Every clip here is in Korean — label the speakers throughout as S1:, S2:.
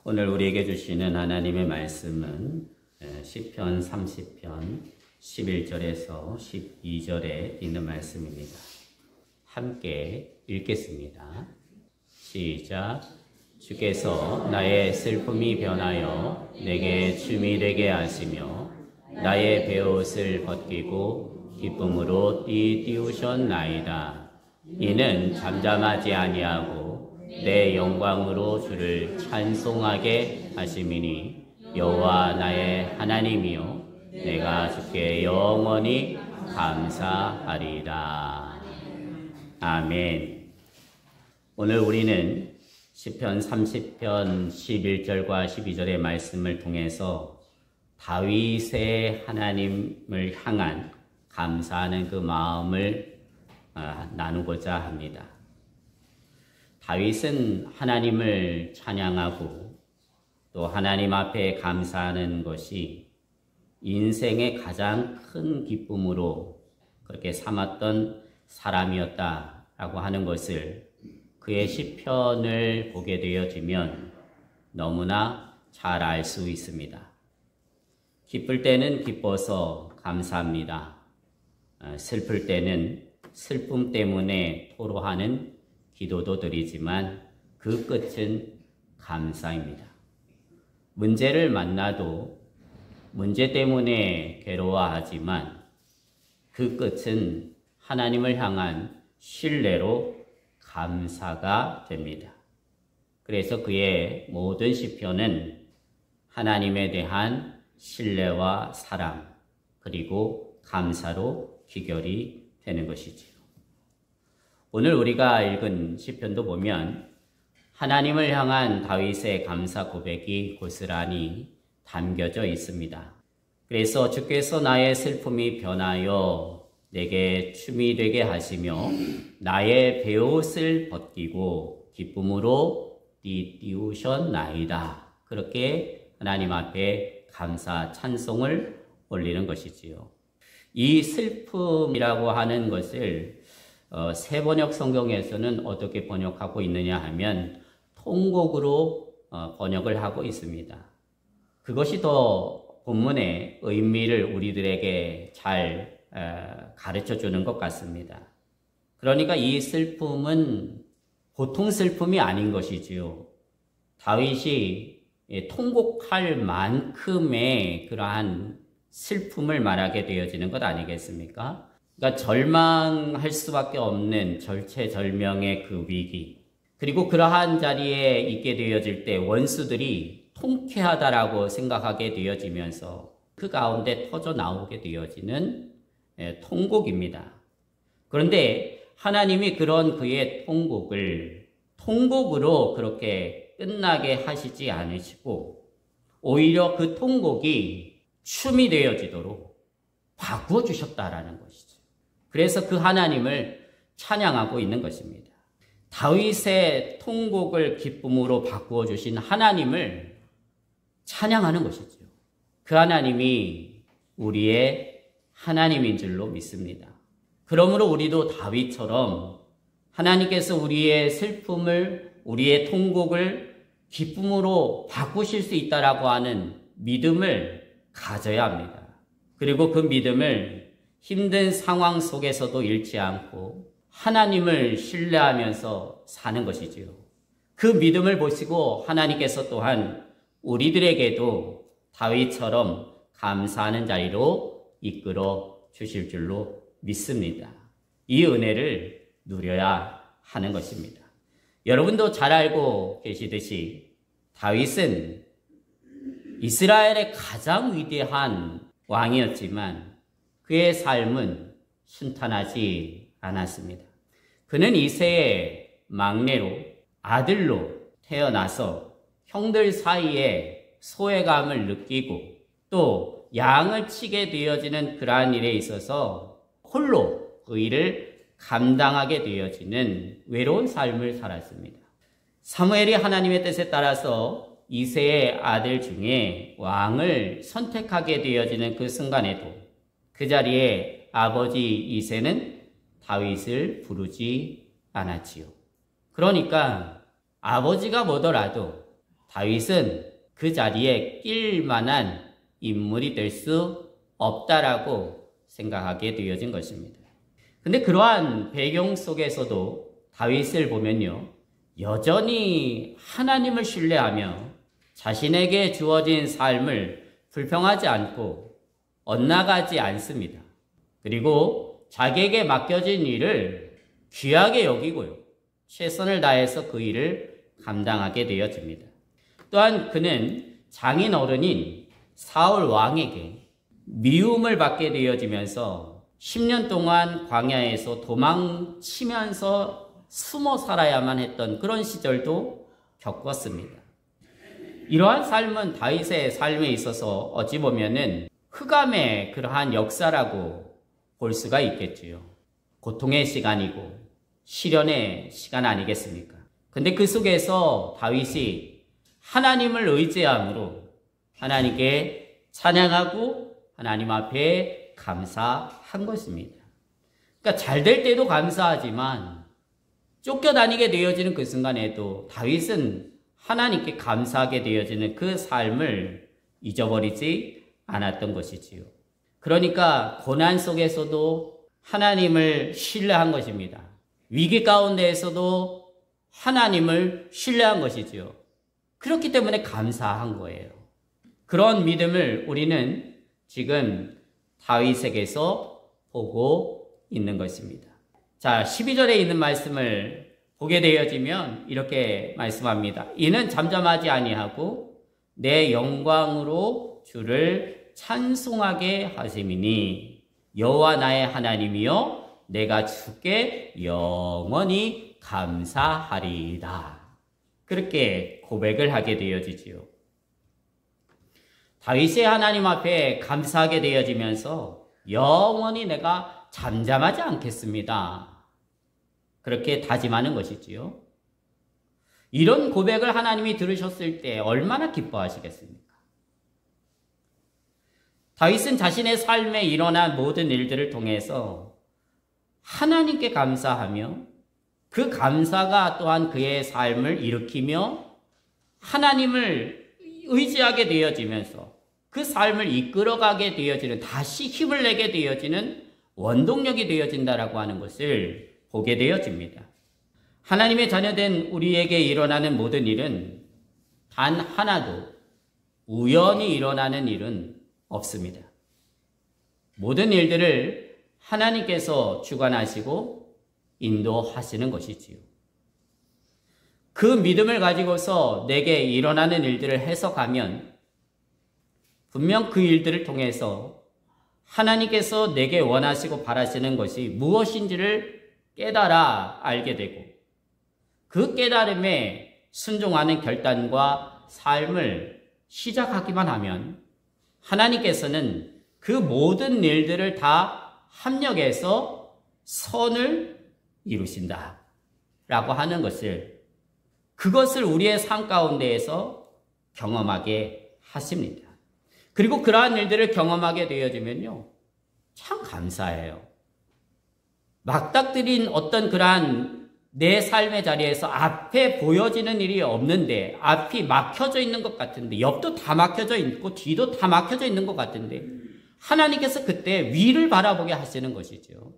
S1: 오늘 우리에게 주시는 하나님의 말씀은 시편 30편 11절에서 12절에 있는 말씀입니다. 함께 읽겠습니다. 시작. 주께서 나의 슬픔이 변하여 내게 춤이 되게 하시며 나의 베옷을 벗기고 기쁨으로 띠우셨나이다. 이는 잠잠하지 아니하고 내 영광으로 주를 찬송하게 하심이니 여호와 나의 하나님이요 내가 주께 영원히 감사하리라. 아멘. 오늘 우리는 시편 30편 11절과 12절의 말씀을 통해서 다윗의 하나님을 향한 감사하는 그 마음을 나누고자 합니다. 다윗은 하나님을 찬양하고 또 하나님 앞에 감사하는 것이 인생의 가장 큰 기쁨으로 그렇게 삼았던 사람이었다라고 하는 것을 그의 시편을 보게 되어지면 너무나 잘 알 수 있습니다. 기쁠 때는 기뻐서 감사합니다. 슬플 때는 슬픔 때문에 토로하는 기도도 드리지만 그 끝은 감사입니다. 문제를 만나도 문제 때문에 괴로워하지만 그 끝은 하나님을 향한 신뢰로 감사가 됩니다. 그래서 그의 모든 시편은 하나님에 대한 신뢰와 사랑 그리고 감사로 귀결이 되는 것이지요. 오늘 우리가 읽은 시편도 보면 하나님을 향한 다윗의 감사 고백이 고스란히 담겨져 있습니다. 그래서 주께서 나의 슬픔이 변하여 내게 춤이 되게 하시며 나의 베옷을 벗기고 기쁨으로 띠우셨나이다. 그렇게 하나님 앞에 감사 찬송을 올리는 것이지요. 이 슬픔이라고 하는 것을 새 번역 성경에서는 어떻게 번역하고 있느냐 하면 통곡으로 번역을 하고 있습니다. 그것이 더 본문의 의미를 우리들에게 잘 가르쳐 주는 것 같습니다. 그러니까 이 슬픔은 보통 슬픔이 아닌 것이지요. 다윗이 통곡할 만큼의 그러한 슬픔을 말하게 되어지는 것 아니겠습니까? 그러니까 절망할 수밖에 없는 절체절명의 그 위기, 그리고 그러한 자리에 있게 되어질 때 원수들이 통쾌하다라고 생각하게 되어지면서 그 가운데 터져 나오게 되어지는 통곡입니다. 그런데 하나님이 그런 그의 통곡을 통곡으로 그렇게 끝나게 하시지 않으시고 오히려 그 통곡이 춤이 되어지도록 바꾸어 주셨다라는 것이죠. 그래서 그 하나님을 찬양하고 있는 것입니다. 다윗의 통곡을 기쁨으로 바꾸어 주신 하나님을 찬양하는 것이죠. 그 하나님이 우리의 하나님인 줄로 믿습니다. 그러므로 우리도 다윗처럼 하나님께서 우리의 슬픔을, 우리의 통곡을 기쁨으로 바꾸실 수 있다라고 하는 믿음을 가져야 합니다. 그리고 그 믿음을 힘든 상황 속에서도 잃지 않고 하나님을 신뢰하면서 사는 것이지요. 그 믿음을 보시고 하나님께서 또한 우리들에게도 다윗처럼 감사하는 자리로 이끌어 주실 줄로 믿습니다. 이 은혜를 누려야 하는 것입니다. 여러분도 잘 알고 계시듯이 다윗은 이스라엘의 가장 위대한 왕이었지만 그의 삶은 순탄하지 않았습니다. 그는 이새의 막내로 아들로 태어나서 형들 사이에 소외감을 느끼고 또 양을 치게 되어지는 그러한 일에 있어서 홀로 그 일을 감당하게 되어지는 외로운 삶을 살았습니다. 사무엘이 하나님의 뜻에 따라서 이새의 아들 중에 왕을 선택하게 되어지는 그 순간에도 그 자리에 아버지 이새는 다윗을 부르지 않았지요. 그러니까 아버지가 뭐더라도 다윗은 그 자리에 낄 만한 인물이 될 수 없다라고 생각하게 되어진 것입니다. 근데 그러한 배경 속에서도 다윗을 보면요, 여전히 하나님을 신뢰하며 자신에게 주어진 삶을 불평하지 않고 엇나가지 않습니다. 그리고 자기에게 맡겨진 일을 귀하게 여기고요, 최선을 다해서 그 일을 감당하게 되어집니다. 또한 그는 장인 어른인 사울 왕에게 미움을 받게 되어지면서 10년 동안 광야에서 도망치면서 숨어 살아야만 했던 그런 시절도 겪었습니다. 이러한 삶은 다윗의 삶에 있어서 어찌 보면은 흑암의 그러한 역사라고 볼 수가 있겠지요. 고통의 시간이고 시련의 시간 아니겠습니까? 근데 그 속에서 다윗이 하나님을 의지함으로 하나님께 찬양하고 하나님 앞에 감사한 것입니다. 그러니까 잘 될 때도 감사하지만 쫓겨다니게 되어지는 그 순간에도 다윗은 하나님께 감사하게 되어지는 그 삶을 잊어버리지 않았던 것이지요. 그러니까 고난 속에서도 하나님을 신뢰한 것입니다. 위기 가운데에서도 하나님을 신뢰한 것이지요. 그렇기 때문에 감사한 거예요. 그런 믿음을 우리는 지금 다윗에게서 보고 있는 것입니다. 자, 12절에 있는 말씀을 보게 되어지면 이렇게 말씀합니다. 이는 잠잠하지 아니하고 내 영광으로 주를 찬송하게 하심이니 여호와 나의 하나님이여 내가 주께 영원히 감사하리이다. 그렇게 고백을 하게 되어지지요. 다윗이 하나님 앞에 감사하게 되어지면서 영원히 내가 잠잠하지 않겠습니다. 그렇게 다짐하는 것이지요. 이런 고백을 하나님이 들으셨을 때 얼마나 기뻐하시겠습니까? 다윗은 자신의 삶에 일어난 모든 일들을 통해서 하나님께 감사하며 그 감사가 또한 그의 삶을 일으키며 하나님을 의지하게 되어지면서 그 삶을 이끌어가게 되어지는, 다시 힘을 내게 되어지는 원동력이 되어진다라고 하는 것을 보게 되어집니다. 하나님의 자녀된 우리에게 일어나는 모든 일은 단 하나도 우연히 일어나는 일은 없습니다. 모든 일들을 하나님께서 주관하시고 인도하시는 것이지요. 그 믿음을 가지고서 내게 일어나는 일들을 해석하면 분명 그 일들을 통해서 하나님께서 내게 원하시고 바라시는 것이 무엇인지를 깨달아 알게 되고 그 깨달음에 순종하는 결단과 삶을 시작하기만 하면 하나님께서는 그 모든 일들을 다 합력해서 선을 이루신다 라고 하는 그것을 우리의 삶 가운데에서 경험하게 하십니다. 그리고 그러한 일들을 경험하게 되어지면요, 참 감사해요. 막닥뜨린 어떤 그러한 내 삶의 자리에서 앞에 보여지는 일이 없는데, 앞이 막혀져 있는 것 같은데, 옆도 다 막혀져 있고 뒤도 다 막혀져 있는 것 같은데 하나님께서 그때 위를 바라보게 하시는 것이죠.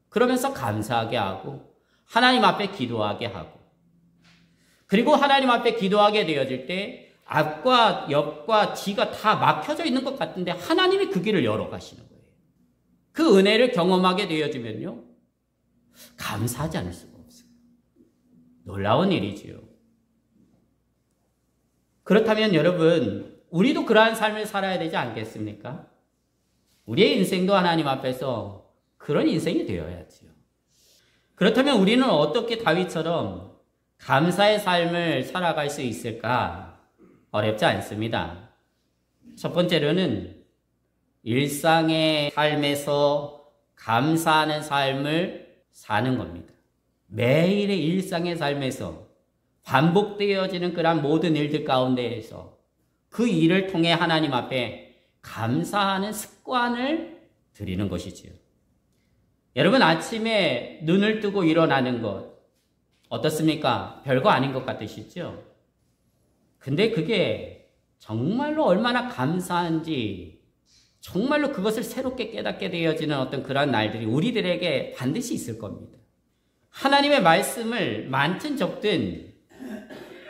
S1: 그러면서 감사하게 하고 하나님 앞에 기도하게 하고, 그리고 하나님 앞에 기도하게 되어질 때 앞과 옆과 뒤가 다 막혀져 있는 것 같은데 하나님이 그 길을 열어가시는 거예요. 그 은혜를 경험하게 되어지면요, 감사하지 않을 수가 없어요. 놀라운 일이지요. 그렇다면 여러분, 우리도 그러한 삶을 살아야 되지 않겠습니까? 우리의 인생도 하나님 앞에서 그런 인생이 되어야지요. 그렇다면 우리는 어떻게 다윗처럼 감사의 삶을 살아갈 수 있을까? 어렵지 않습니다. 첫 번째로는 일상의 삶에서 감사하는 삶을 사는 겁니다. 매일의 일상의 삶에서 반복되어지는 그런 모든 일들 가운데에서 그 일을 통해 하나님 앞에 감사하는 습관을 들이는 것이지요. 여러분, 아침에 눈을 뜨고 일어나는 것 어떻습니까? 별거 아닌 것 같으시죠? 근데 그게 정말로 얼마나 감사한지, 정말로 그것을 새롭게 깨닫게 되어지는 어떤 그런 날들이 우리들에게 반드시 있을 겁니다. 하나님의 말씀을 많든 적든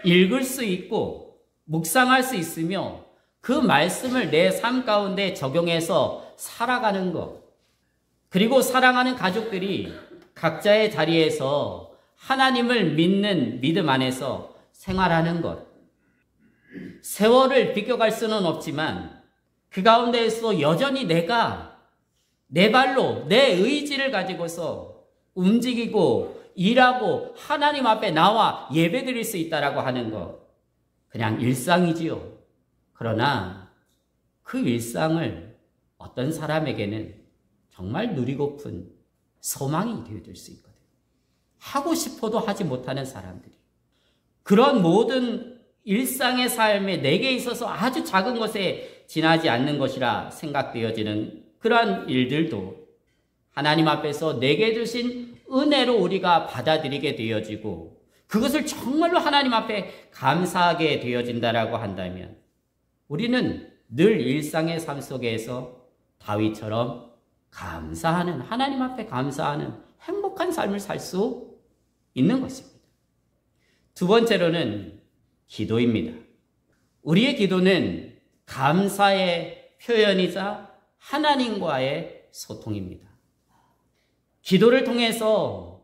S1: 읽을 수 있고 묵상할 수 있으며 그 말씀을 내 삶 가운데 적용해서 살아가는 것, 그리고 사랑하는 가족들이 각자의 자리에서 하나님을 믿는 믿음 안에서 생활하는 것. 세월을 비껴갈 수는 없지만 그 가운데에서 여전히 내가 내 발로 내 의지를 가지고서 움직이고 일하고 하나님 앞에 나와 예배드릴 수 있다라고 하는 것, 그냥 일상이지요. 그러나 그 일상을 어떤 사람에게는 정말 누리고픈 소망이 되어줄 수 있거든요. 하고 싶어도 하지 못하는 사람들이, 그런 모든 일상의 삶에 내게 있어서 아주 작은 것에 지나지 않는 것이라 생각되어지는 그러한 일들도 하나님 앞에서 내게 주신 은혜로 우리가 받아들이게 되어지고 그것을 정말로 하나님 앞에 감사하게 되어진다라고 한다면 우리는 늘 일상의 삶 속에서 다윗처럼 감사하는, 하나님 앞에 감사하는 행복한 삶을 살 수 있는 것입니다. 두 번째로는 기도입니다. 우리의 기도는 감사의 표현이자 하나님과의 소통입니다. 기도를 통해서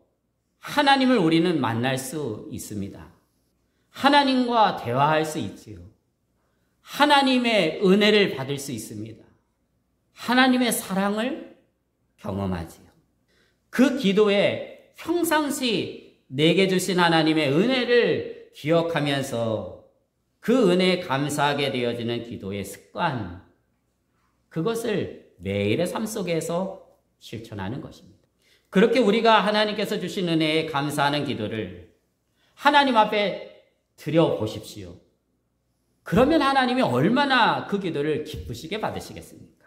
S1: 하나님을 우리는 만날 수 있습니다. 하나님과 대화할 수 있지요. 하나님의 은혜를 받을 수 있습니다. 하나님의 사랑을 경험하지요. 그 기도에 평상시 내게 주신 하나님의 은혜를 기억하면서 그 은혜에 감사하게 되어지는 기도의 습관, 그것을 매일의 삶 속에서 실천하는 것입니다. 그렇게 우리가 하나님께서 주신 은혜에 감사하는 기도를 하나님 앞에 드려보십시오. 그러면 하나님이 얼마나 그 기도를 기쁘시게 받으시겠습니까?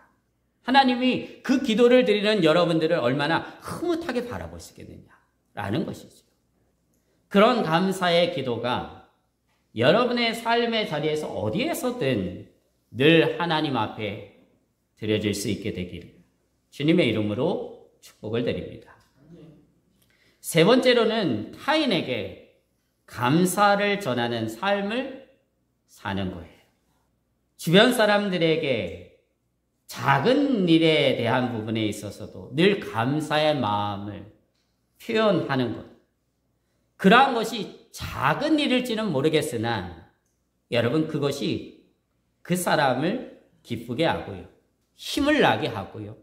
S1: 하나님이 그 기도를 드리는 여러분들을 얼마나 흐뭇하게 바라보시겠느냐라는 것이죠. 그런 감사의 기도가 여러분의 삶의 자리에서 어디에서든 늘 하나님 앞에 드려질 수 있게 되기를 주님의 이름으로 축복을 드립니다. 세 번째로는 타인에게 감사를 전하는 삶을 사는 거예요. 주변 사람들에게 작은 일에 대한 부분에 있어서도 늘 감사의 마음을 표현하는 것. 그러한 것이 작은 일일지는 모르겠으나 여러분, 그것이 그 사람을 기쁘게 하고요, 힘을 나게 하고요,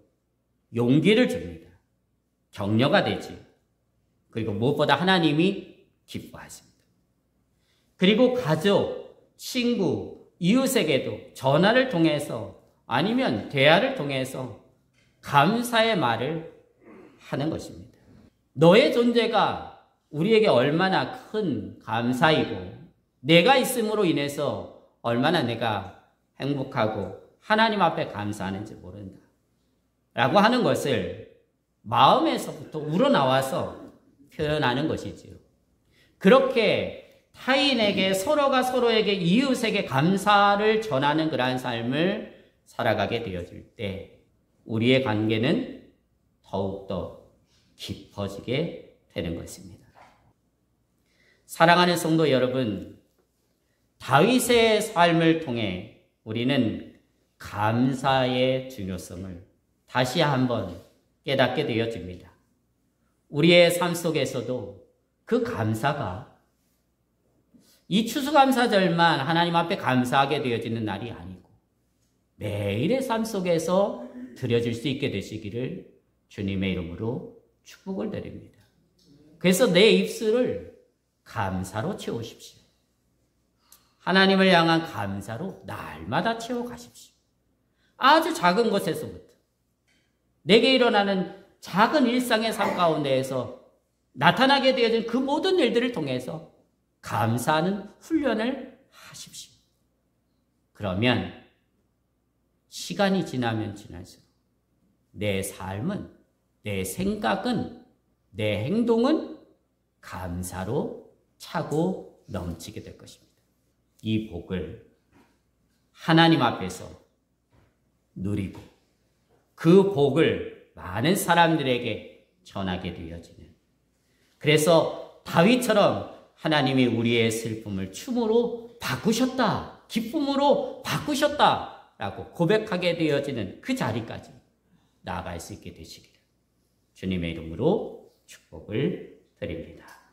S1: 용기를 줍니다. 격려가 되지. 그리고 무엇보다 하나님이 기뻐하십니다. 그리고 가족, 친구, 이웃에게도 전화를 통해서 아니면 대화를 통해서 감사의 말을 하는 것입니다. 너의 존재가 우리에게 얼마나 큰 감사이고 내가 있음으로 인해서 얼마나 내가 행복하고 하나님 앞에 감사하는지 모른다 라고 하는 것을 마음에서부터 우러나와서 표현하는 것이지요. 그렇게 타인에게, 서로가 서로에게, 이웃에게 감사를 전하는 그러한 삶을 살아가게 되어질 때 우리의 관계는 더욱더 깊어지게 되는 것입니다. 사랑하는 성도 여러분, 다윗의 삶을 통해 우리는 감사의 중요성을 다시 한번 깨닫게 되어집니다. 우리의 삶 속에서도 그 감사가 이 추수감사절만 하나님 앞에 감사하게 되어지는 날이 아니고 매일의 삶 속에서 드려질 수 있게 되시기를 주님의 이름으로 축복을 드립니다. 그래서 내 입술을 감사로 채우십시오. 하나님을 향한 감사로 날마다 채워가십시오. 아주 작은 것에서부터 내게 일어나는 작은 일상의 삶 가운데에서 나타나게 되어진 그 모든 일들을 통해서 감사하는 훈련을 하십시오. 그러면 시간이 지나면 지날수록 내 삶은, 내 생각은, 내 행동은 감사로 차고 넘치게 될 것입니다. 이 복을 하나님 앞에서 누리고 그 복을 많은 사람들에게 전하게 되어지는, 그래서 다윗처럼 하나님이 우리의 슬픔을 춤으로 바꾸셨다, 기쁨으로 바꾸셨다 라고 고백하게 되어지는 그 자리까지 나아갈 수 있게 되시기를 주님의 이름으로 축복을 드립니다.